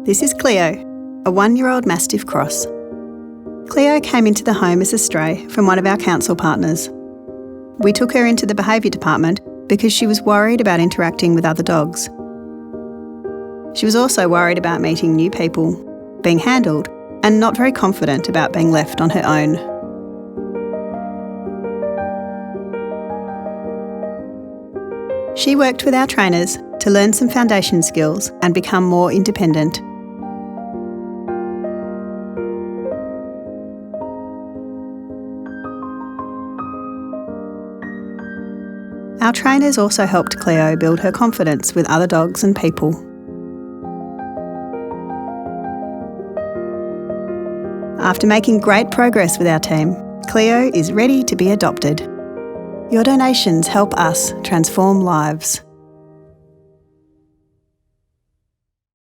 This is CLEO, a 1-year-old Mastiff cross. CLEO came into the home as a stray from one of our council partners. We took her into the behaviour department because she was worried about interacting with other dogs. She was also worried about meeting new people, being handled, and not very confident about being left on her own. She worked with our trainers to learn some foundation skills and become more independent. Our trainers also helped CLEO build her confidence with other dogs and people. After making great progress with our team, CLEO is ready to be adopted. Your donations help us transform lives.